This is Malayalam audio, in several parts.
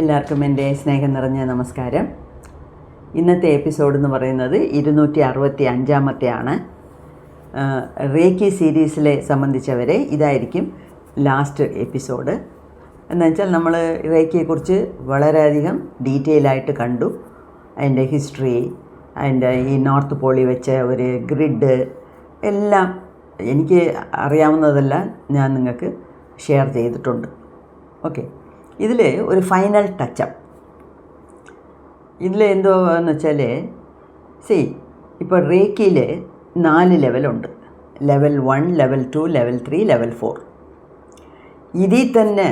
എല്ലാവർക്കും എൻ്റെ സ്നേഹം നിറഞ്ഞ നമസ്കാരം. ഇന്നത്തെ എപ്പിസോഡ് എന്ന് പറയുന്നത് 265-ാമത്തെയാണ്. റേക്കി സീരീസിലെ സംബന്ധിച്ചവരെ ഇതായിരിക്കും ലാസ്റ്റ് എപ്പിസോഡ്. എന്നുവെച്ചാൽ നമ്മൾ റേക്കിയെക്കുറിച്ച് വളരെയധികം ഡീറ്റെയിലായിട്ട് കണ്ടു. അതിൻ്റെ ഹിസ്റ്ററി, അതിൻ്റെ ഈ നോർത്ത് പോളി വെച്ച ഒരു ഗ്രിഡ് എല്ലാം എനിക്ക് അറിയാവുന്നതെല്ലാം ഞാൻ നിങ്ങൾക്ക് ഷെയർ ചെയ്തിട്ടുണ്ട്. ഓക്കെ, ഇതിൽ ഒരു ഫൈനൽ ടച്ചപ്പ് ഇതിൽ എന്തോന്ന് വെച്ചാൽ, ഇപ്പോൾ റേക്കിയിൽ 4 ലെവലുണ്ട്. Level 1, level 2, level 3, level 4. ഇതിൽ തന്നെ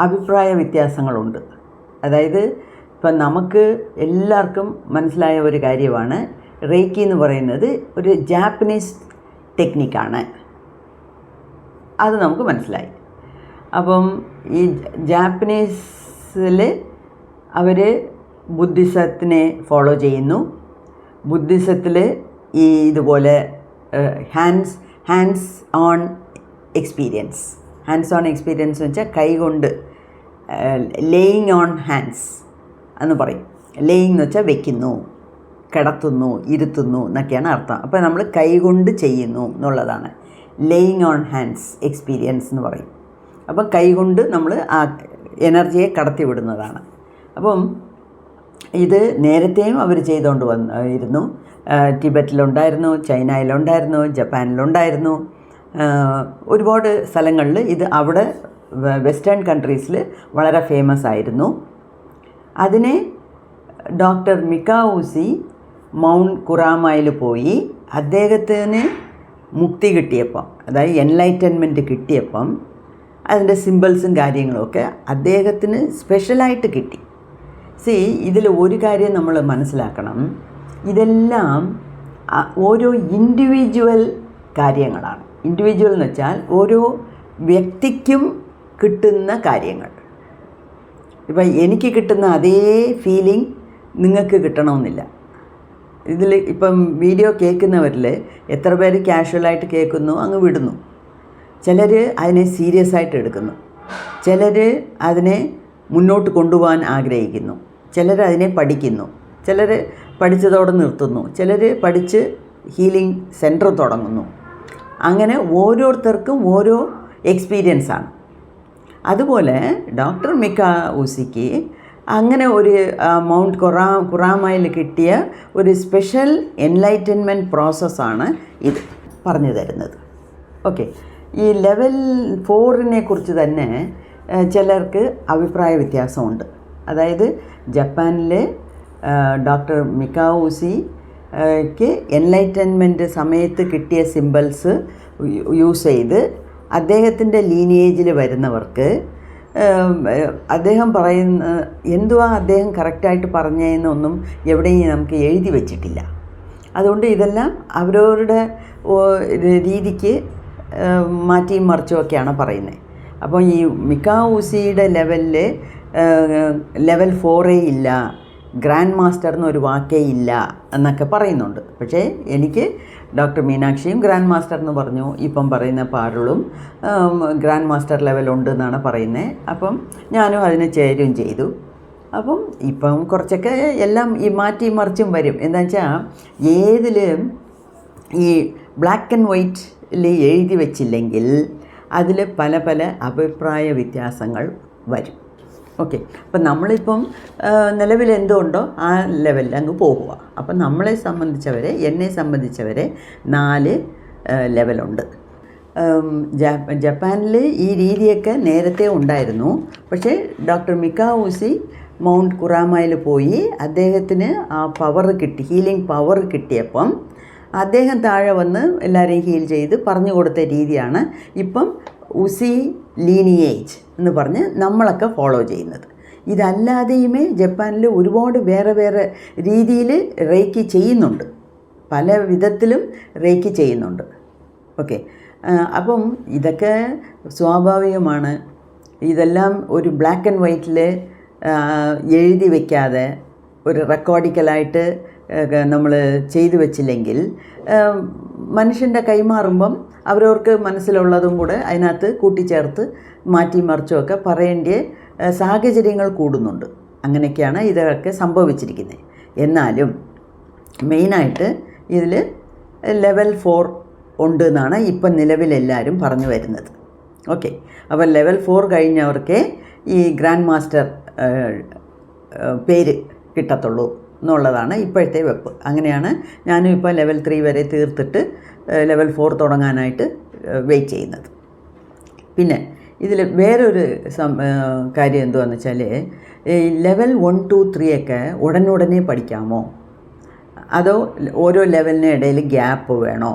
അഭിപ്രായ വ്യത്യാസങ്ങളുണ്ട്. അതായത് ഇപ്പം നമുക്ക് എല്ലാവർക്കും മനസ്സിലായ ഒരു കാര്യമാണ്, റേക്കി എന്ന് പറയുന്നത് ഒരു ജാപ്പനീസ് ടെക്നിക്കാണ്. അത് നമുക്ക് മനസ്സിലായി. അപ്പം ഈ ജാപ്പനീസിൽ അവർ ബുദ്ധിസത്തിനെ ഫോളോ ചെയ്യുന്നു. ബുദ്ധിസത്തിൽ ഈ ഇതുപോലെ ഹാൻഡ്സ് ഓൺ എക്സ്പീരിയൻസ് എന്ന് വെച്ചാൽ കൈകൊണ്ട് ലേയിങ് ഓൺ ഹാൻഡ്സ് എന്ന് പറയും. ലേയിങ് എന്ന് വെച്ചാൽ വയ്ക്കുന്നു, കിടത്തുന്നു, ഇരുത്തുന്നു എന്നൊക്കെയാണ് അർത്ഥം. അപ്പോൾ നമ്മൾ കൈകൊണ്ട് ചെയ്യുന്നു എന്നുള്ളതാണ് ലേയിങ് ഓൺ ഹാൻഡ്സ് എക്സ്പീരിയൻസ് എന്ന് പറയും. അപ്പം കൈകൊണ്ട് നമ്മൾ ആ എനർജിയെ കടത്തി വിടുന്നതാണ്. അപ്പം ഇത് നേരത്തെയും അവർ ചെയ്തുകൊണ്ട് ഇരുന്നു. ടിബറ്റിലുണ്ടായിരുന്നു, ചൈനയിലുണ്ടായിരുന്നു, ജപ്പാനിലുണ്ടായിരുന്നു, ഒരുപാട് സ്ഥലങ്ങളിൽ ഇത് അവിടെ വെസ്റ്റേൺ കൺട്രീസിൽ വളരെ ഫേമസ് ആയിരുന്നു. അതിനെ ഡോക്ടർ മിക്കാഊസി മൗണ്ട് കുറാമയിൽ പോയി അദ്ദേഹത്തിന് മുക്തി കിട്ടിയപ്പം, അതായത് എൻലൈറ്റൻമെൻറ്റ് കിട്ടിയപ്പം അതിൻ്റെ സിമ്പിൾസും കാര്യങ്ങളുമൊക്കെ അദ്ദേഹത്തിന് സ്പെഷ്യലായിട്ട് കിട്ടി. ഇതിൽ ഒരു കാര്യം നമ്മൾ മനസ്സിലാക്കണം, ഇതെല്ലാം ഓരോ ഇൻഡിവിജ്വൽ കാര്യങ്ങളാണ്. ഇൻഡിവിജ്വൽ എന്ന് വെച്ചാൽ ഓരോ വ്യക്തിക്കും കിട്ടുന്ന കാര്യങ്ങൾ. ഇപ്പം എനിക്ക് കിട്ടുന്ന അതേ ഫീലിംഗ് നിങ്ങൾക്ക് കിട്ടണമെന്നില്ല. ഇതിൽ ഇപ്പം വീഡിയോ കേൾക്കുന്നവരിൽ എത്ര പേര് കാഷ്വലായിട്ട് കേൾക്കുന്നു, അങ്ങ് വിടുന്നു. ചിലർ അതിനെ സീരിയസ് ആയിട്ട് എടുക്കുന്നു, ചിലർ അതിനെ മുന്നോട്ട് കൊണ്ടുപോകാൻ ആഗ്രഹിക്കുന്നു, ചിലർ അതിനെ പഠിക്കുന്നു, ചിലർ പഠിച്ചതോടെ നിർത്തുന്നു, ചിലർ പഠിച്ച് ഹീലിംഗ് സെൻറ്റർ തുടങ്ങുന്നു. അങ്ങനെ ഓരോരുത്തർക്കും ഓരോ എക്സ്പീരിയൻസാണ്. അതുപോലെ ഡോക്ടർ മിക്കാഊസിക്ക് അങ്ങനെ ഒരു മൗണ്ട് കുറാമയിൽ കിട്ടിയ ഒരു സ്പെഷ്യൽ എൻലൈറ്റൻമെൻറ്റ് പ്രോസസ്സാണ് ഇത് പറഞ്ഞു തരുന്നത്. ഓക്കെ, ഈ ലെവൽ 4നെ കുറിച്ച് തന്നെ ചിലർക്ക് അഭിപ്രായ വ്യത്യാസമുണ്ട്. അതായത് ജപ്പാനിലെ ഡോക്ടർ മിക്കാഊസിക്ക് എൻലൈറ്റൻമെൻറ്റ് സമയത്ത് കിട്ടിയ സിമ്പിൾസ് യൂസ് ചെയ്ത് അദ്ദേഹത്തിൻ്റെ ലീനിയേജിൽ വരുന്നവർക്ക് അദ്ദേഹം പറയുന്ന എന്തുവാ അദ്ദേഹം കറക്റ്റായിട്ട് പറഞ്ഞതെന്നൊന്നും എവിടെയും നമുക്ക് എഴുതി വച്ചിട്ടില്ല. അതുകൊണ്ട് ഇതെല്ലാം അവരവരുടെ രീതിക്ക് മാറ്റിയും മറിച്ചുമൊക്കെയാണ് പറയുന്നത്. അപ്പോൾ ഈ മിക്കാഊസിയുടെ ലെവലിൽ ലെവൽ 4 ഇല്ല, ഗ്രാൻഡ് മാസ്റ്റർ എന്നൊരു വാക്കേ ഇല്ല എന്നൊക്കെ പറയുന്നുണ്ട്. പക്ഷേ എനിക്ക് ഡോക്ടർ മീനാക്ഷിയും ഗ്രാൻഡ് മാസ്റ്റർ എന്ന് പറഞ്ഞു, ഇപ്പം പറയുന്ന പാരുളും ഗ്രാൻഡ് മാസ്റ്റർ ലെവലുണ്ട് എന്നാണ് പറയുന്നത്. അപ്പം ഞാനും അതിന് ചേരുകയും ചെയ്തു. അപ്പം ഇപ്പം കുറച്ചൊക്കെ എല്ലാം ഈ മാറ്റി മറിച്ചും വരും. എന്താ വെച്ചാൽ ഏതിലും ഈ ബ്ലാക്ക് ആൻഡ് വൈറ്റിൽ എഴുതി വച്ചില്ലെങ്കിൽ അതിൽ പല പല അഭിപ്രായ വ്യത്യാസങ്ങൾ വരും. ഓക്കെ, അപ്പം നമ്മളിപ്പം നിലവിൽ എന്തുകൊണ്ടോ ആ ലെവലിൽ അങ്ങ് പോകുക. അപ്പം നമ്മളെ സംബന്ധിച്ചവരെ, എന്നെ സംബന്ധിച്ചവരെ 4 ലെവലുണ്ട്. ജപ്പാനിൽ ഈ രീതിയൊക്കെ നേരത്തെ ഉണ്ടായിരുന്നു. പക്ഷേ ഡോക്ടർ മിക്കാഊസി മൗണ്ട് കുറാമയിൽ പോയി അദ്ദേഹത്തിന് ആ പവർ കിട്ടി, ഹീലിംഗ് പവർ കിട്ടിയപ്പം അദ്ദേഹം താഴെ വന്ന് എല്ലാവരെയും ഹീൽ ചെയ്ത് പറഞ്ഞു കൊടുത്ത രീതിയാണ് ഇപ്പം ഉസി ലീനിയേജ് എന്ന് പറഞ്ഞ് നമ്മളൊക്കെ ഫോളോ ചെയ്യുന്നത്. ഇതല്ലാതെയുമേ ജപ്പാനിൽ ഒരുപാട് വേറെ വേറെ രീതിയിൽ റേക്കി ചെയ്യുന്നുണ്ട്, പല വിധത്തിലും റേക്കി ചെയ്യുന്നുണ്ട്. ഓക്കെ, അപ്പം ഇതൊക്കെ സ്വാഭാവികമാണ്. ഇതെല്ലാം ഒരു ബ്ലാക്ക് ആൻഡ് വൈറ്റിൽ എഴുതി വയ്ക്കാതെ ഒരു റെക്കോർഡിക്കലായിട്ട് നമ്മൾ ചെയ്തു വച്ചില്ലെങ്കിൽ മനുഷ്യൻ്റെ കൈമാറുമ്പം അവരവർക്ക് മനസ്സിലുള്ളതും കൂടെ അതിനകത്ത് കൂട്ടിച്ചേർത്ത് മാറ്റി മറിച്ചുമൊക്കെ പറയേണ്ട സാഹചര്യങ്ങൾ കൂടുന്നുണ്ട്. അങ്ങനെയൊക്കെയാണ് ഇതൊക്കെ സംഭവിച്ചിരിക്കുന്നത്. എന്നാലും മെയിനായിട്ട് ഇതിൽ ലെവൽ 4 ഉണ്ട് എന്നാണ് ഇപ്പം നിലവിലെല്ലാവരും പറഞ്ഞു വരുന്നത്. ഓക്കെ, അപ്പോൾ ലെവൽ 4 കഴിഞ്ഞവർക്ക് ഈ ഗ്രാൻഡ് മാസ്റ്റർ പേര് കിട്ടത്തുള്ളൂ എന്നുള്ളതാണ് ഇപ്പോഴത്തെ വെപ്പ്. അങ്ങനെയാണ് ഞാനും ഇപ്പോൾ ലെവൽ 3 വരെ തീർത്തിട്ട് ലെവൽ 4 തുടങ്ങാനായിട്ട് വെയിറ്റ് ചെയ്യുന്നത്. പിന്നെ ഇതിൽ വേറൊരു കാര്യം എന്തുവാന്ന് വെച്ചാൽ, ഈ ലെവൽ 1, 2, 3 ഒക്കെ ഉടനുടനെ പഠിക്കാമോ, അതോ ഓരോ ലെവലിന് ഇടയിൽ ഗ്യാപ്പ് വേണോ?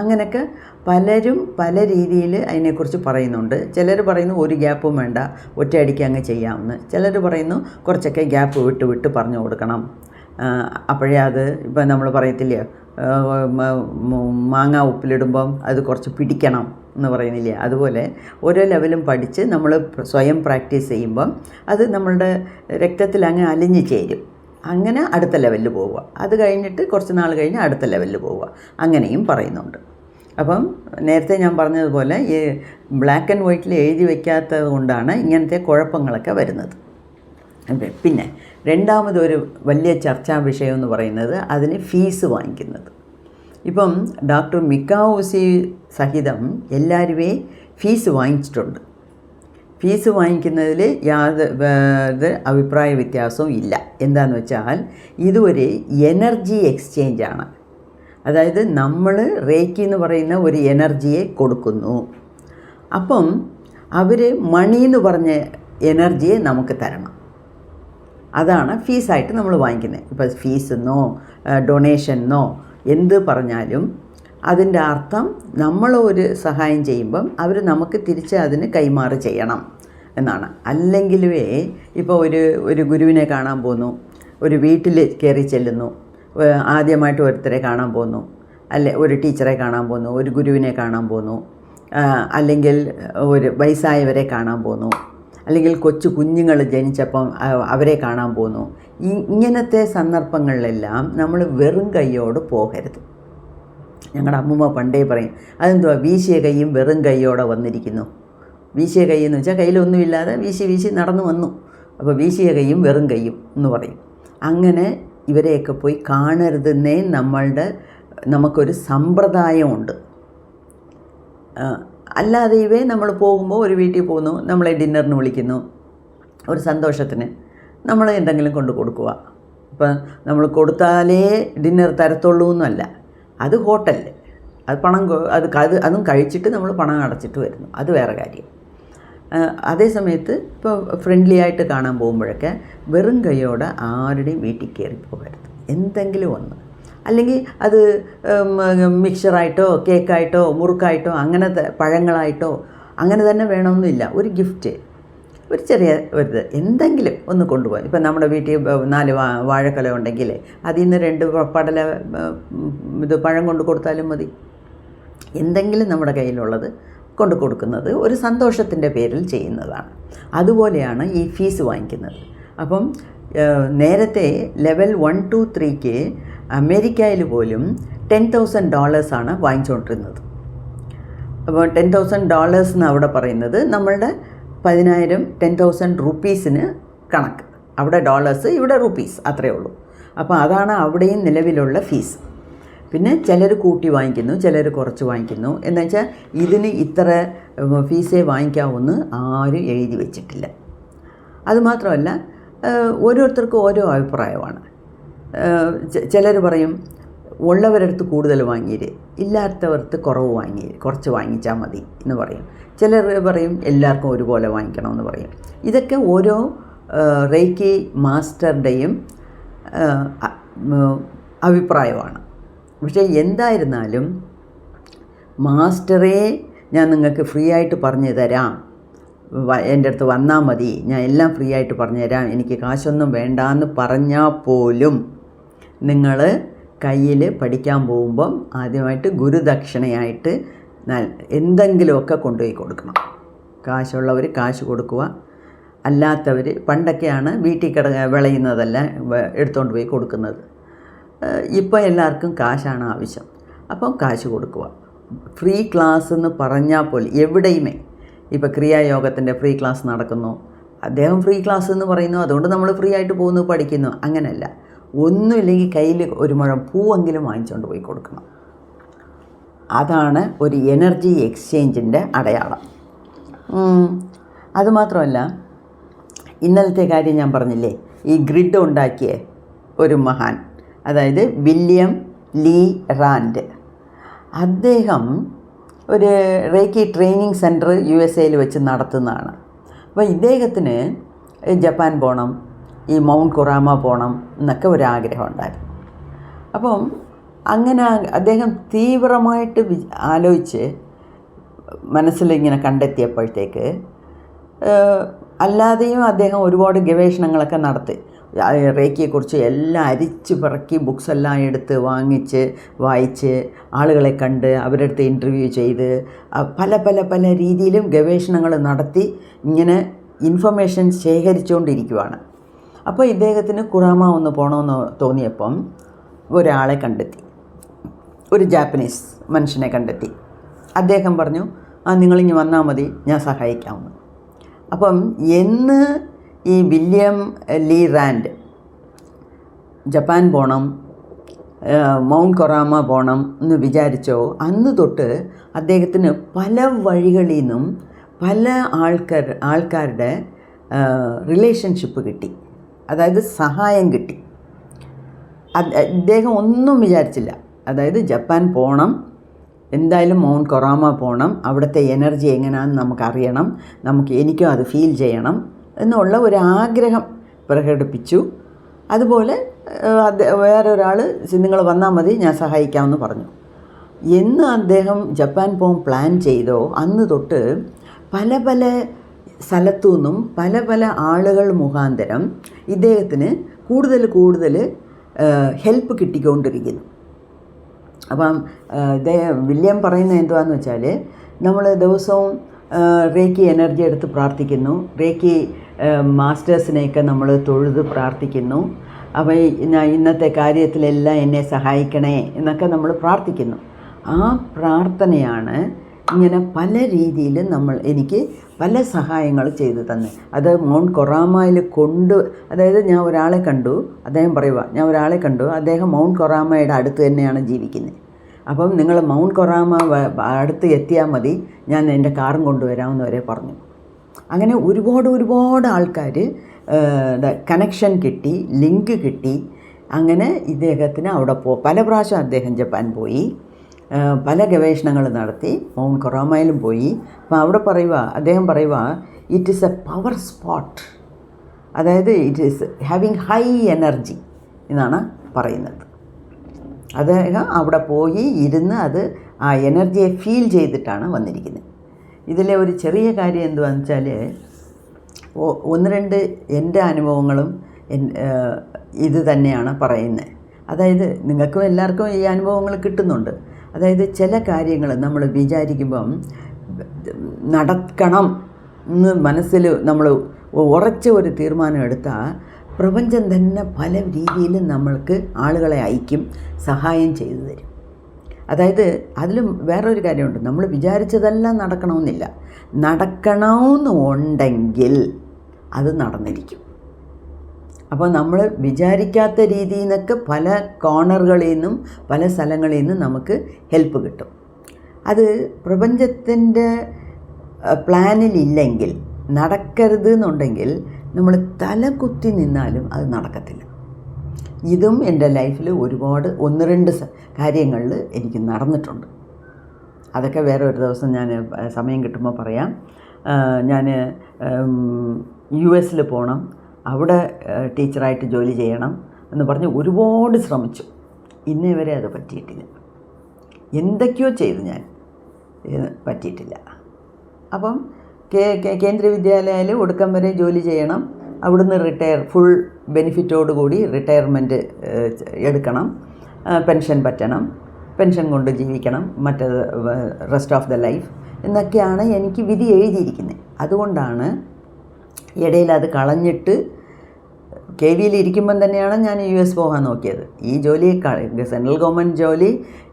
അങ്ങനെയൊക്കെ പലരും പല രീതിയിൽ അതിനെക്കുറിച്ച് പറയുന്നുണ്ട്. ചിലർ പറയുന്നു ഒരു ഗ്യാപ്പും വേണ്ട, ഒറ്റയടിക്ക് അങ്ങ് ചെയ്യാമെന്ന്. ചിലർ പറയുന്നു കുറച്ചൊക്കെ ഗ്യാപ്പ് വിട്ട് വിട്ട് പറഞ്ഞു കൊടുക്കണം. അപ്പോഴേ അത് ഇപ്പം നമ്മൾ പറയത്തില്ലേ, മാങ്ങ ഉപ്പിലിടുമ്പം അത് കുറച്ച് പിടിക്കണം എന്ന് പറയുന്നില്ലേ, അതുപോലെ ഓരോ ലെവലും പഠിച്ച് നമ്മൾ സ്വയം പ്രാക്ടീസ് ചെയ്യുമ്പം അത് നമ്മളുടെ രക്തത്തിൽ അങ്ങ് അലിഞ്ഞു ചേരും. അങ്ങനെ അടുത്ത ലെവലിൽ പോവുക, അത് കഴിഞ്ഞിട്ട് കുറച്ച് നാൾ കഴിഞ്ഞ് അടുത്ത ലെവലിൽ പോവുക, അങ്ങനെയും പറയുന്നുണ്ട്. അപ്പം നേരത്തെ ഞാൻ പറഞ്ഞതുപോലെ ഈ ബ്ലാക്ക് ആൻഡ് വൈറ്റിൽ എഴുതി വയ്ക്കാത്തത് കൊണ്ടാണ് ഇങ്ങനത്തെ കുഴപ്പങ്ങളൊക്കെ വരുന്നത്. പിന്നെ രണ്ടാമതൊരു വലിയ ചർച്ചാ വിഷയം എന്ന് പറയുന്നത് അതിന് ഫീസ് വാങ്ങിക്കുന്നത്. ഇപ്പം ഡോക്ടർ മിക്കാവൂസി സഹിതം എല്ലാവരുമേ ഫീസ് വാങ്ങിച്ചിട്ടുണ്ട്. ഫീസ് വാങ്ങിക്കുന്നതിൽ യാതൊരു അഭിപ്രായ വ്യത്യാസവും ഇല്ല. എന്താണെന്ന് വെച്ചാൽ ഇതൊരു എനർജി എക്സ്ചേഞ്ചാണ്. അതായത് നമ്മൾ റേക്കി എന്ന് പറയുന്ന ഒരു എനർജിയെ കൊടുക്കുന്നു. അപ്പം അവർ മണി എന്ന് പറഞ്ഞ എനർജിയെ നമുക്ക് തരണം. അതാണ് ഫീസായിട്ട് നമ്മൾ വാങ്ങിക്കുന്നത്. ഇപ്പോൾ ഫീസെന്നോ ഡൊണേഷനെന്നോ എന്ത് പറഞ്ഞാലും അതിൻ്റെ അർത്ഥം നമ്മൾ ഒരു സഹായം ചെയ്യുമ്പം അവർ നമുക്ക് തിരിച്ച് അതിന് കൈമാറി ചെയ്യണം എന്നാണ്. അല്ലെങ്കിലേ ഇപ്പോൾ ഒരു ഗുരുവിനെ കാണാൻ പോന്നു, ഒരു വീട്ടിൽ കയറി ചെല്ലുന്നു, ആദ്യമായിട്ട് ഒരുത്തരെ കാണാൻ പോന്നു, അല്ലെ ഒരു ടീച്ചറെ കാണാൻ പോന്നു, ഒരു ഗുരുവിനെ കാണാൻ പോന്നു, അല്ലെങ്കിൽ ഒരു വയസ്സായവരെ കാണാൻ പോന്നു, അല്ലെങ്കിൽ കൊച്ചു കുഞ്ഞുങ്ങൾ ജനിച്ചപ്പം അവരെ കാണാൻ പോന്നു. ഇങ്ങനത്തെ സന്ദർഭങ്ങളിലെല്ലാം നമ്മൾ വെറും കൈയോട് പോകരുത്. ഞങ്ങളുടെ അമ്മൂമ്മ പണ്ടേ പറയും, അതെന്തുവാ വീശിയ കൈയും വെറും കൈയോടെ വന്നിരിക്കുന്നു. വീശിയ കൈ എന്ന് വെച്ചാൽ കയ്യിലൊന്നുമില്ലാതെ വീശി നടന്നു വന്നു. അപ്പോൾ വീശിയ കൈയും വെറും കൈയും എന്ന് പറയും. അങ്ങനെ ഇവരെയൊക്കെ പോയി കാണരുതെന്നേ നമുക്കൊരു സമ്പ്രദായമുണ്ട്. അല്ലാതെ നമ്മൾ പോകുമ്പോൾ ഒരു വീട്ടിൽ പോകുന്നു, നമ്മളെ ഡിന്നറിന് വിളിക്കുന്നു, ഒരു സന്തോഷത്തിന് നമ്മൾ എന്തെങ്കിലും കൊണ്ട് കൊടുക്കുക. ഇപ്പം നമ്മൾ കൊടുത്താലേ ഡിന്നർ തരത്തുള്ളൂ എന്നല്ല, അത് ഹോട്ടലിൽ അത് പണം അതും കഴിച്ചിട്ട് നമ്മൾ പണം അടച്ചിട്ട് വരുന്നു, അത് വേറെ കാര്യം. അതേ സമയത്ത് ഇപ്പോൾ ഫ്രണ്ട്ലി ആയിട്ട് കാണാൻ പോകുമ്പോഴൊക്കെ വെറും കൈയോടെ ആരുടെയും വീട്ടിൽ കയറി പോകരുത്. എന്തെങ്കിലും ഒന്ന്, അല്ലെങ്കിൽ അത് മിക്സറായിട്ടോ കേക്കായിട്ടോ മുറുക്കായിട്ടോ അങ്ങനത്തെ പഴങ്ങളായിട്ടോ അങ്ങനെ തന്നെ വേണമെന്നില്ല. ഒരു ഗിഫ്റ്റ്, ഒരു ചെറിയ എന്തെങ്കിലും ഒന്ന് കൊണ്ടുപോകാം. ഇപ്പം നമ്മുടെ വീട്ടിൽ 4 വാഴക്കൊല ഉണ്ടെങ്കിൽ അതിൽ നിന്ന് 2 പടല പഴം കൊണ്ട് കൊടുത്താലും മതി. എന്തെങ്കിലും നമ്മുടെ കയ്യിലുള്ളത് കൊണ്ട് കൊടുക്കുന്നത് ഒരു സന്തോഷത്തിൻ്റെ പേരിൽ ചെയ്യുന്നതാണ്. അതുപോലെയാണ് ഈ ഫീസ് വാങ്ങിക്കുന്നത്. അപ്പം നേരത്തെ ലെവൽ 1, 2, 3ക്ക് അമേരിക്കയിൽ പോലും $10,000 വാങ്ങിച്ചുകൊണ്ടിരുന്നത്. അപ്പോൾ $10,000 എന്ന് അവിടെ പറയുന്നത് നമ്മളുടെ 10,000 റുപ്പീസിന് കണക്ക്. അവിടെ ഡോളേഴ്സ്, ഇവിടെ റുപ്പീസ്, അത്രയേ ഉള്ളൂ. അപ്പോൾ അതാണ് അവിടെയും നിലവിലുള്ള ഫീസ്. പിന്നെ ചിലർ കൂട്ടി വാങ്ങിക്കുന്നു, ചിലർ കുറച്ച് വാങ്ങിക്കുന്നു. എന്നുവെച്ചാൽ ഇതിന് ഇത്ര ഫീസേ വാങ്ങിക്കാവൂന്ന് ആരും എഴുതി വെച്ചിട്ടില്ല. അതുമാത്രമല്ല, ഓരോരുത്തർക്കും ഓരോ അഭിപ്രായമാണ്. ചിലർ പറയും ഉള്ളവരടുത്ത് കൂടുതൽ വാങ്ങിയത്, ഇല്ലാത്തവർക്ക് കുറച്ച് വാങ്ങിച്ചാൽ മതി എന്ന് പറയും. ചിലർ പറയും എല്ലാവർക്കും ഒരുപോലെ വാങ്ങിക്കണമെന്ന് പറയും. ഇതൊക്കെ ഓരോ റേക്കി മാസ്റ്ററുടെയും അഭിപ്രായമാണ്. പക്ഷേ എന്തായിരുന്നാലും മാസ്റ്ററെ ഞാൻ നിങ്ങൾക്ക് ഫ്രീ ആയിട്ട് പറഞ്ഞു തരാം, എൻ്റെ അടുത്ത് വന്നാൽ മതി, ഞാൻ എല്ലാം ഫ്രീ ആയിട്ട് പറഞ്ഞു തരാം, എനിക്ക് കാശൊന്നും വേണ്ടാന്ന് പറഞ്ഞാൽ പോലും നിങ്ങൾ കയ്യിൽ പഠിക്കാൻ പോകുമ്പം ആദ്യമായിട്ട് ഗുരുദക്ഷിണയായിട്ട് എന്തെങ്കിലുമൊക്കെ കൊണ്ടുപോയി കൊടുക്കണം. കാശുള്ളവർ കാശ് കൊടുക്കുക, അല്ലാത്തവർ പണ്ടൊക്കെയാണ് വീട്ടിൽ വിളയുന്നതല്ല എടുത്തുകൊണ്ട് പോയി കൊടുക്കുന്നത്. ഇപ്പോൾ എല്ലാവർക്കും കാശാണ് ആവശ്യം. അപ്പം കാശ് കൊടുക്കുക. ഫ്രീ ക്ലാസ് എന്ന് പറഞ്ഞാൽ പോലും എവിടെയുമേ, ഇപ്പോൾ ക്രിയായോഗത്തിൻ്റെ ഫ്രീ ക്ലാസ് നടക്കുന്നു, അദ്ദേഹം ഫ്രീ ക്ലാസ് എന്ന് പറയുന്നു, അതുകൊണ്ട് നമ്മൾ ഫ്രീ ആയിട്ട് പോകുന്നു, പഠിക്കുന്നു, അങ്ങനെയല്ല. ഒന്നുമില്ലെങ്കിൽ കയ്യിൽ ഒരു മുഴം പൂവെങ്കിലും വാങ്ങിച്ചുകൊണ്ട് പോയി കൊടുക്കണം. അതാണ് ഒരു എനർജി എക്സ്ചേഞ്ചിൻ്റെ അടയാളം. അതുമാത്രമല്ല, ഇന്നലത്തെ കാര്യം ഞാൻ പറഞ്ഞില്ലേ, ഈ ഗ്രിഡ് ഉണ്ടാക്കിയ ഒരു മഹാൻ, അതായത് വില്യം ലീ റാൻഡ്. അദ്ദേഹം ഒരു റേക്കി ട്രെയിനിങ് സെൻറ്റർ USA വെച്ച് നടത്തുന്നതാണ്. അപ്പോൾ ഇദ്ദേഹത്തിന് ജപ്പാൻ പോകണം, ഈ മൗണ്ട് കുറാമ പോകണം എന്നൊക്കെ ഒരാഗ്രഹം ഉണ്ടായിരുന്നു. അപ്പം അങ്ങനെ അദ്ദേഹം തീവ്രമായിട്ട് ആലോചിച്ച് മനസ്സിലിങ്ങനെ കണ്ടെത്തിയപ്പോഴത്തേക്ക്, അല്ലാതെയും അദ്ദേഹം ഒരുപാട് ഗവേഷണങ്ങളൊക്കെ നടത്തി. റേക്കിയെക്കുറിച്ച് എല്ലാം അരിച്ച് പിറക്കി ബുക്സെല്ലാം എടുത്ത് വാങ്ങിച്ച് വായിച്ച് ആളുകളെ കണ്ട് അവരുടെ അടുത്ത് ഇൻ്റർവ്യൂ ചെയ്ത് പല പല പല രീതിയിലും ഗവേഷണങ്ങൾ നടത്തി ഇങ്ങനെ ഇൻഫർമേഷൻ ശേഖരിച്ചുകൊണ്ടിരിക്കുവാണ്. അപ്പോൾ ഇദ്ദേഹത്തിന് കുറാമ ഒന്ന് പോകണമെന്ന് തോന്നിയപ്പം ഒരാളെ കണ്ടെത്തി, ഒരു ജാപ്പനീസ് മനുഷ്യനെ കണ്ടെത്തി. അദ്ദേഹം പറഞ്ഞു, നിങ്ങളിങ്ങ് വന്നാൽ മതി, ഞാൻ സഹായിക്കാമെന്ന്. അപ്പം എന്ന് ഈ വില്യം ലീ റാൻഡ് ജപ്പാൻ പോകണം, മൗണ്ട് കൊറാമ പോകണം എന്ന് വിചാരിച്ചോ, അന്ന് തൊട്ട് അദ്ദേഹത്തിന് പല വഴികളിൽ നിന്നും പല ആൾക്കാരുടെ റിലേഷൻഷിപ്പ് കിട്ടി, അതായത് സഹായം കിട്ടി. ഇദ്ദേഹം ഒന്നും വിചാരിച്ചില്ല, അതായത് ജപ്പാൻ പോകണം, എന്തായാലും മൗണ്ട് കൊറാമ പോകണം, അവിടുത്തെ എനർജി എങ്ങനെയാണെന്ന് നമുക്കറിയണം, എനിക്കും അത് ഫീൽ ചെയ്യണം എന്നുള്ള ഒരാഗ്രഹം പ്രകടിപ്പിച്ചു. അതുപോലെ വേറൊരാൾ, നിങ്ങൾ വന്നാൽ മതി, ഞാൻ സഹായിക്കാമെന്ന് പറഞ്ഞു. എന്ന് അദ്ദേഹം ജപ്പാൻ പോകാൻ പ്ലാൻ ചെയ്തോ അന്ന് തൊട്ട് പല പല സ്ഥലത്തു നിന്നും പല പല ആളുകൾ മുഖാന്തരം ഇദ്ദേഹത്തിന് കൂടുതൽ കൂടുതൽ ഹെൽപ്പ് കിട്ടിക്കൊണ്ടിരിക്കുന്നു. അപ്പം വില്യം പറയുന്നത് എന്തുവാന്ന് വെച്ചാൽ, നമ്മൾ ദിവസവും റേക്കി എനർജി എടുത്ത് പ്രാർത്ഥിക്കുന്നു, റേക്കി മാസ്റ്റേഴ്സിനെയൊക്കെ നമ്മൾ തൊഴുത് പ്രാർത്ഥിക്കുന്നു. അപ്പോൾ ഇന്നത്തെ കാര്യത്തിലെല്ലാം എന്നെ സഹായിക്കണേ എന്നൊക്കെ നമ്മൾ പ്രാർത്ഥിക്കുന്നു. ആ പ്രാർത്ഥനയാണ് ഇങ്ങനെ പല രീതിയിൽ എനിക്ക് പല സഹായങ്ങൾ ചെയ്തു തന്നെ. അത് മൗണ്ട് കൊറാമയിൽ അതായത് ഞാൻ ഒരാളെ കണ്ടു, അദ്ദേഹം മൗണ്ട് കൊറാമയുടെ അടുത്ത് തന്നെയാണ് ജീവിക്കുന്നത്. അപ്പം നിങ്ങൾ മൗണ്ട് കൊറാമ അടുത്ത് എത്തിയാൽ മതി, ഞാൻ എൻ്റെ കാറും കൊണ്ടുവരാമെന്ന് വരെ പറഞ്ഞു. അങ്ങനെ ഒരുപാട് ആൾക്കാർ കണക്ഷൻ കിട്ടി, ലിങ്ക് കിട്ടി. അങ്ങനെ ഇദ്ദേഹത്തിന് അവിടെ പല പ്രാവശ്യം അദ്ദേഹം ജപ്പാൻ പോയി, പല ഗവേഷണങ്ങൾ നടത്തി, മൗണ്ട് കൊറാമയിലും പോയി. അപ്പോൾ അവിടെ അദ്ദേഹം പറയുക it is a power spot, അതായത് it is having high energy എന്നാണ് പറയുന്നത്. അദ്ദേഹം അവിടെ പോയി ഇരുന്ന് ആ എനർജിയെ ഫീൽ ചെയ്തിട്ടാണ് വന്നിരിക്കുന്നത്. ഇതിലെ ഒരു ചെറിയ കാര്യം എന്തുവാണെന്ന് വെച്ചാൽ, ഒന്ന് രണ്ട് എൻ്റെ അനുഭവങ്ങളും ഇത് തന്നെയാണ് പറയുന്നത്. അതായത് നിങ്ങൾക്കും എല്ലാവർക്കും ഈ അനുഭവങ്ങൾ കിട്ടുന്നുണ്ട്. അതായത് ചില കാര്യങ്ങൾ നമ്മൾ വിചാരിക്കുമ്പം നടക്കണം എന്ന് മനസ്സിൽ നമ്മൾ ഉറച്ച ഒരു തീരുമാനം എടുത്താൽ പ്രപഞ്ചം തന്നെ പല രീതിയിലും നമ്മൾക്ക് ആളുകളെ അയക്കും, സഹായം ചെയ്തു തരും. അതായത് അതിലും വേറൊരു കാര്യമുണ്ട്, നമ്മൾ വിചാരിച്ചതെല്ലാം നടക്കണമെന്നില്ല, നടക്കണമെന്നുണ്ടെങ്കിൽ അത് നടന്നിരിക്കും. അപ്പോൾ നമ്മൾ വിചാരിക്കാത്ത രീതിയിൽ നിന്നൊക്കെ പല കോർണറുകളിൽ നിന്നും പല സ്ഥലങ്ങളിൽ നിന്നും നമുക്ക് ഹെൽപ്പ് കിട്ടും. അത് പ്രപഞ്ചത്തിൻ്റെ പ്ലാനിലില്ലെങ്കിൽ, നടക്കരുത് എന്നുണ്ടെങ്കിൽ നമ്മൾ തല കുത്തി നിന്നാലും അത് നടക്കത്തില്ല. ഇതും എൻ്റെ ലൈഫിൽ ഒന്ന് രണ്ട് കാര്യങ്ങളിൽ എനിക്ക് നടന്നിട്ടുണ്ട്. അതൊക്കെ വേറെ ഒരു ദിവസം ഞാൻ സമയം കിട്ടുമ്പോൾ പറയാം. ഞാൻ US പോകണം, അവിടെ ടീച്ചറായിട്ട് ജോലി ചെയ്യണം എന്ന് പറഞ്ഞ് ഒരുപാട് ശ്രമിച്ചു. ഇന്നേ വരെ അത് പറ്റിയിട്ടില്ല. എന്തൊക്കെയോ ചെയ്തു, ഞാൻ പറ്റിയിട്ടില്ല. അപ്പം കേന്ദ്രീയ വിദ്യാലയത്തിൽ ഒടുക്കം വരെ ജോലി ചെയ്യണം, അവിടുന്ന് ഫുൾ ബെനിഫിറ്റോടുകൂടി റിട്ടയർമെൻറ്റ് എടുക്കണം, പെൻഷൻ പറ്റണം, പെൻഷൻ കൊണ്ട് ജീവിക്കണം, മറ്റേത് റെസ്റ്റ് ഓഫ് ദ ലൈഫ് എന്നൊക്കെയാണ് എനിക്ക് വിധി എഴുതിയിരിക്കുന്നത്. അതുകൊണ്ടാണ് ഇടയിൽ അത് കളഞ്ഞിട്ട് KVയിൽ ഇരിക്കുമ്പം തന്നെയാണ് ഞാൻ US പോകാൻ നോക്കിയത്. ഈ ജോലി സെൻട്രൽ ഗവൺമെൻറ് ജോലി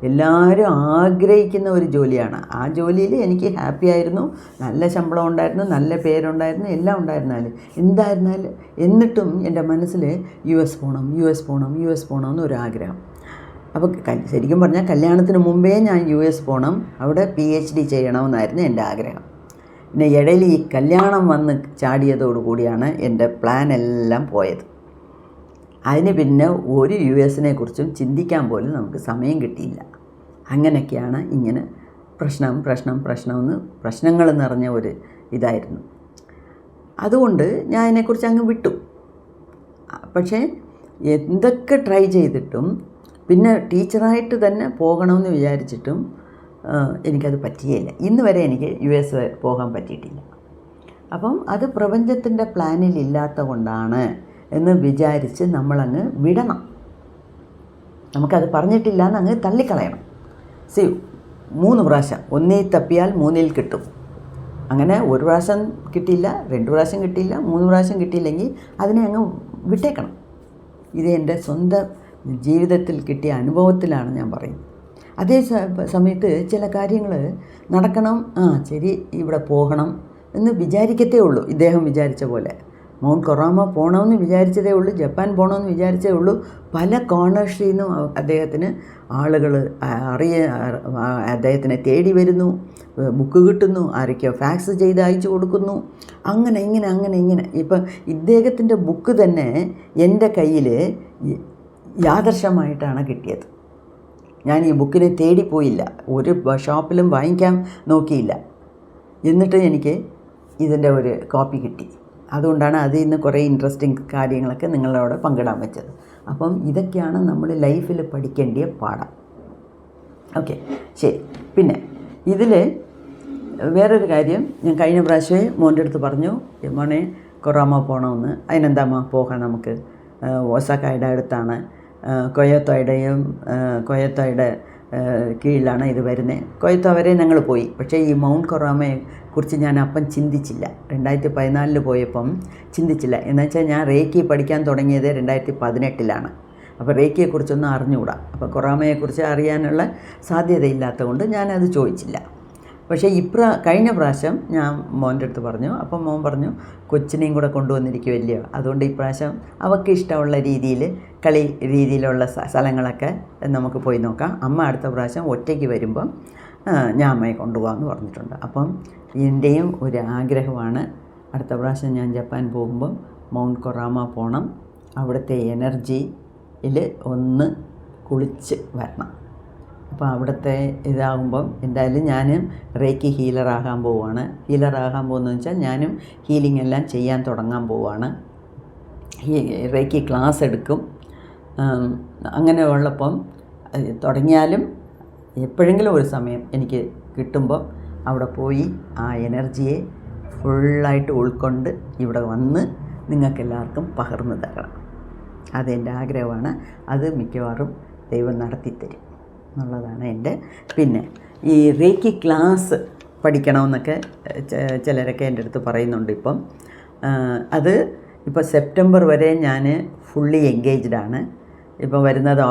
എല്ലാവരും ആഗ്രഹിക്കുന്ന ഒരു ജോലിയാണ്. ആ ജോലിയിൽ എനിക്ക് ഹാപ്പി ആയിരുന്നു, നല്ല ശമ്പളം ഉണ്ടായിരുന്നു, നല്ല പേരുണ്ടായിരുന്നു, എല്ലാം ഉണ്ടായിരുന്നാലും എന്തായിരുന്നാലും എന്നിട്ടും എൻ്റെ മനസ്സിൽ US പോകണം എന്നൊരാഗ്രഹം. അപ്പോൾ ശരിക്കും പറഞ്ഞാൽ കല്യാണത്തിന് മുമ്പേ ഞാൻ US പോകണം, അവിടെ PhD ചെയ്യണമെന്നായിരുന്നു എൻ്റെ ആഗ്രഹം. പിന്നെ ഇടയിൽ ഈ കല്യാണം വന്ന് ചാടിയതോടുകൂടിയാണ് എൻ്റെ പ്ലാൻ എല്ലാം പോയത്. അതിന് പിന്നെ ഒരു US-നെ കുറിച്ചും ചിന്തിക്കാൻ പോലും നമുക്ക് സമയം കിട്ടിയില്ല. അങ്ങനെയൊക്കെയാണ് ഇങ്ങനെ പ്രശ്നമെന്ന് പ്രശ്നങ്ങൾ നിറഞ്ഞ ഒരു ഇതായിരുന്നു. അതുകൊണ്ട് ഞാൻ അതിനെക്കുറിച്ച് അങ്ങ് വിട്ടു. പക്ഷേ എന്തൊക്കെ ട്രൈ ചെയ്തിട്ടും പിന്നെ ടീച്ചറായിട്ട് തന്നെ പോകണമെന്ന് വിചാരിച്ചിട്ടും എനിക്കത് പറ്റിയില്ല. ഇന്ന് വരെ എനിക്ക് US പോകാൻ പറ്റിയിട്ടില്ല. അപ്പം അത് പ്രപഞ്ചത്തിൻ്റെ പ്ലാനിലില്ലാത്ത കൊണ്ടാണ് എന്ന് വിചാരിച്ച് നമ്മളങ്ങ് വിടണം. നമുക്കത് പറഞ്ഞിട്ടില്ല എന്നങ്ങ് തള്ളിക്കളയണം. 3 പ്രാവശ്യം, 1 തപ്പിയാൽ 3 കിട്ടും. അങ്ങനെ 1 പ്രാവശ്യം കിട്ടിയില്ല, 2 പ്രാവശ്യം കിട്ടിയില്ല, 3 പ്രാവശ്യം കിട്ടിയില്ലെങ്കിൽ അതിനെ അങ്ങ് വിട്ടേക്കണം. ഇത് എൻ്റെ സ്വന്തം ജീവിതത്തിൽ കിട്ടിയ അനുഭവത്തിലാണ് ഞാൻ പറയുന്നത്. അതേ സമയത്ത് ചില കാര്യങ്ങൾ നടക്കണം, ശരി ഇവിടെ പോകണം എന്ന് വിചാരിക്കത്തേ ഉള്ളൂ. ഇദ്ദേഹം വിചാരിച്ച പോലെ മൗണ്ട് കൊറാമ പോകണമെന്ന് വിചാരിച്ചതേ ഉള്ളൂ, ജപ്പാൻ പോകണമെന്ന് വിചാരിച്ചതേ ഉള്ളൂ. പല കോർണേഴ്സിൽ നിന്നും അദ്ദേഹത്തിന് ആളുകൾ അദ്ദേഹത്തിനെ തേടി വരുന്നു, ബുക്ക് കിട്ടുന്നു, ആരൊക്കെയോ ഫാക്സ് ചെയ്ത് അയച്ചു കൊടുക്കുന്നു. അങ്ങനെ ഇങ്ങനെ ഇപ്പം ഇദ്ദേഹത്തിൻ്റെ ബുക്ക് തന്നെ എൻ്റെ കയ്യിൽ യാദർശമായിട്ടാണ് കിട്ടിയത്. ഞാൻ ഈ ബുക്കിനെ തേടിപ്പോയില്ല, ഒരു ഷോപ്പിലും വാങ്ങിക്കാൻ നോക്കിയില്ല. എന്നിട്ട് എനിക്ക് ഇതിൻ്റെ ഒരു കോപ്പി കിട്ടി. അതുകൊണ്ടാണ് അതിൽ നിന്ന് കുറേ ഇൻട്രസ്റ്റിംഗ് കാര്യങ്ങളൊക്കെ നിങ്ങളോട് പങ്കിടാൻ വെച്ചത്. അപ്പം ഇതൊക്കെയാണ് നമ്മൾ ലൈഫിൽ പഠിക്കേണ്ട പാഠം. ഓക്കെ, ശരി. പിന്നെ ഇതിൽ വേറൊരു കാര്യം ഞാൻ കഴിഞ്ഞ പ്രാവശ്യമേ മോൻ്റെ അടുത്ത് പറഞ്ഞു, മോനെ കൊറാമ പോകണമെന്ന്. അതിനെന്താമ്മ പോകാം, നമുക്ക് ഒസാക്കയുടെ അടുത്താണ്, കൊയത്തോയുടെ കീഴിലാണ് ഇത് വരുന്നത്. കൊയത്തോ വരെ ഞങ്ങൾ പോയി. പക്ഷേ ഈ മൗണ്ട് കൊറാമയെ കുറിച്ച് ഞാൻ അപ്പം ചിന്തിച്ചില്ല. 2014 പോയപ്പം ചിന്തിച്ചില്ല. എന്നുവെച്ചാൽ ഞാൻ റേക്കി പഠിക്കാൻ തുടങ്ങിയത് 2018 അപ്പോൾ റേക്കിയെക്കുറിച്ചൊന്നും അറിഞ്ഞുകൂടാ. അപ്പോൾ കൊറാമയെക്കുറിച്ച് അറിയാനുള്ള സാധ്യതയില്ലാത്തതുകൊണ്ട് ഞാനത് ചോദിച്ചില്ല. പക്ഷേ കഴിഞ്ഞ പ്രാവശ്യം ഞാൻ മോൻ്റെ അടുത്ത് പറഞ്ഞു. അപ്പം മോൻ പറഞ്ഞു, കൊച്ചിനെയും കൂടെ കൊണ്ടുവന്നിരിക്കുമല്ലയോ, അതുകൊണ്ട് ഇപ്രാവശ്യം അവൾക്ക് ഇഷ്ടമുള്ള രീതിയിൽ രീതിയിലുള്ള സ്ഥലങ്ങളൊക്കെ നമുക്ക് പോയി നോക്കാം. അമ്മ അടുത്ത പ്രാവശ്യം ഒറ്റയ്ക്ക് വരുമ്പം ഞാൻ അമ്മയെ കൊണ്ടുപോകാമെന്ന് പറഞ്ഞിട്ടുണ്ട്. അപ്പം എൻ്റെയും ഒരു ആഗ്രഹമാണ്, അടുത്ത പ്രാവശ്യം ഞാൻ ജപ്പാൻ പോകുമ്പം മൗണ്ട് കൊറാമ പോകണം, അവിടുത്തെ എനർജിയിൽ ഒന്ന് കുളിച്ച് വരണം. അപ്പോൾ അവിടുത്തെ ഇതാകുമ്പം എന്തായാലും ഞാനും റേക്കി ഹീലറാകാൻ പോവുകയാണ്. ഹീലറാകാൻ പോകുന്നതെന്ന് വെച്ചാൽ ഞാനും ഹീലിംഗ് എല്ലാം ചെയ്യാൻ തുടങ്ങാൻ പോവുകയാണ്. റേക്കി ക്ലാസ് എടുക്കും. അങ്ങനെ ഉള്ളപ്പം തുടങ്ങിയാലും എപ്പോഴെങ്കിലും ഒരു സമയം എനിക്ക് കിട്ടുമ്പോൾ അവിടെ പോയി ആ എനർജിയെ ഫുള്ളായിട്ട് ഉൾക്കൊണ്ട് ഇവിടെ വന്ന് നിങ്ങൾക്കെല്ലാവർക്കും പകർന്നു തരണം. അതെൻ്റെ ആഗ്രഹമാണ്. അത് മിക്കവാറും ദൈവം നടത്തിത്തരും എന്നുള്ളതാണ് എൻ്റെ. പിന്നെ ഈ റേക്കി ക്ലാസ് പഠിക്കണമെന്നൊക്കെ ചിലരൊക്കെ എൻ്റെ അടുത്ത് പറയുന്നുണ്ട്. അത് ഇപ്പോൾ സെപ്റ്റംബർ വരെ ഞാൻ ഫുള്ളി എൻഗേജ്ഡാണ്. ഇപ്പോൾ വരുന്നത്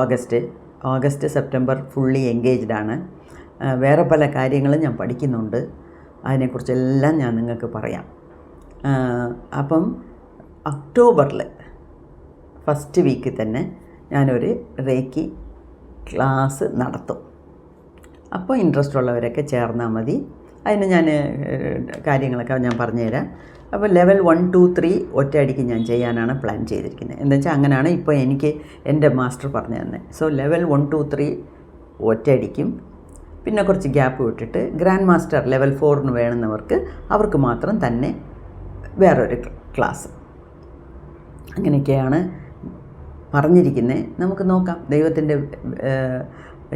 ഓഗസ്റ്റ് സെപ്റ്റംബർ ഫുള്ളി എൻഗേജ്ഡാണ്. വേറെ പല കാര്യങ്ങളും ഞാൻ പഠിക്കുന്നുണ്ട്. അതിനെക്കുറിച്ചെല്ലാം ഞാൻ നിങ്ങൾക്ക് പറയാം. അപ്പം ഒക്ടോബറിൽ ഫസ്റ്റ് വീക്കിൽ തന്നെ ഞാനൊരു റേക്കി ക്ലാസ് നടത്തും. അപ്പോൾ ഇൻട്രസ്റ്റ് ഉള്ളവരൊക്കെ ചേർന്നാൽ മതി. അതിന് ഞാൻ കാര്യങ്ങളൊക്കെ ഞാൻ പറഞ്ഞുതരാം. അപ്പോൾ ലെവൽ 1, 2, 3 ഒറ്റയടിക്ക് ഞാൻ ചെയ്യാനാണ് പ്ലാൻ ചെയ്തിരിക്കുന്നത്. എന്താ വെച്ചാൽ അങ്ങനെയാണ് ഇപ്പോൾ എനിക്ക് എൻ്റെ മാസ്റ്റർ പറഞ്ഞു തന്നെ. സോ ലെവൽ 1, 2, 3 ഒറ്റയടിക്കും, പിന്നെ കുറച്ച് ഗ്യാപ്പ് വിട്ടിട്ട് ഗ്രാൻഡ് മാസ്റ്റർ ലെവൽ 4 വേണമെന്നവർക്ക് അവർക്ക് മാത്രം തന്നെ വേറൊരു ക്ലാസ്. അങ്ങനെയൊക്കെയാണ് പറഞ്ഞിരിക്കുന്നത്. നമുക്ക് നോക്കാം, ദൈവത്തിൻ്റെ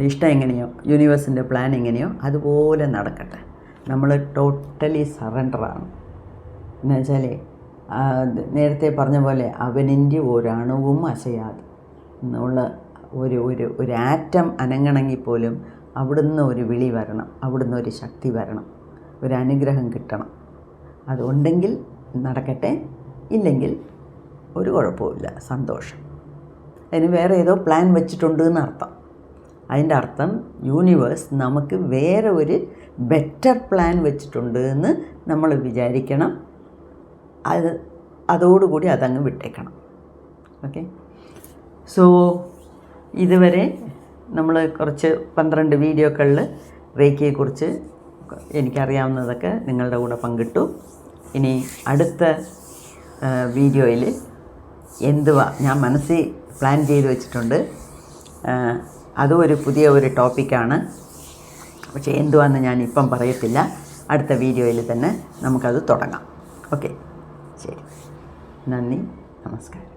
ഇഷ്ടം എങ്ങനെയോ, യൂണിവേഴ്സിൻ്റെ പ്ലാൻ എങ്ങനെയോ അതുപോലെ നടക്കട്ടെ. നമ്മൾ ടോട്ടലി സറണ്ടറാണ്. എന്ന് വെച്ചാൽ നേരത്തെ പറഞ്ഞ പോലെ അവനിൻ്റെ ഒരണുവും അശയാതെ എന്നുള്ള ഒരു ആറ്റം അനങ്ങണമെങ്കിൽ പോലും അവിടുന്ന് ഒരു വിളി വരണം, അവിടുന്ന് ഒരു ശക്തി വരണം, ഒരു അനുഗ്രഹം കിട്ടണം. അതുണ്ടെങ്കിൽ നടക്കട്ടെ, ഇല്ലെങ്കിൽ ഒരു കുഴപ്പമില്ല, സന്തോഷം. അതിന് വേറെ ഏതോ പ്ലാൻ വെച്ചിട്ടുണ്ട് എന്നർത്ഥം. അതിൻ്റെ അർത്ഥം യൂണിവേഴ്സ് നമുക്ക് വേറെ ഒരു ബെറ്റർ പ്ലാൻ വെച്ചിട്ടുണ്ട് എന്ന് നമ്മൾ വിചാരിക്കണം. അതോടുകൂടി അതങ്ങ് വിട്ടേക്കണം. ഓക്കെ. സോ ഇതുവരെ നമ്മൾ കുറച്ച് 12 വീഡിയോകളിൽ റേക്കിയെക്കുറിച്ച് എനിക്കറിയാവുന്നതൊക്കെ നിങ്ങളുടെ കൂടെ പങ്കിട്ടു. ഇനി അടുത്ത വീഡിയോയിൽ എന്തുവാ ഞാൻ മനസ്സിൽ പ്ലാൻ ചെയ്ത് വെച്ചിട്ടുണ്ട്. അതും ഒരു പുതിയ ഒരു ടോപ്പിക്കാണ്. പക്ഷേ എന്തുവാന്ന് ഞാൻ ഇപ്പം പറയത്തില്ല. അടുത്ത വീഡിയോയിൽ തന്നെ നമുക്കത് തുടങ്ങാം. ഓക്കെ, ശരി. നന്ദി, നമസ്കാരം.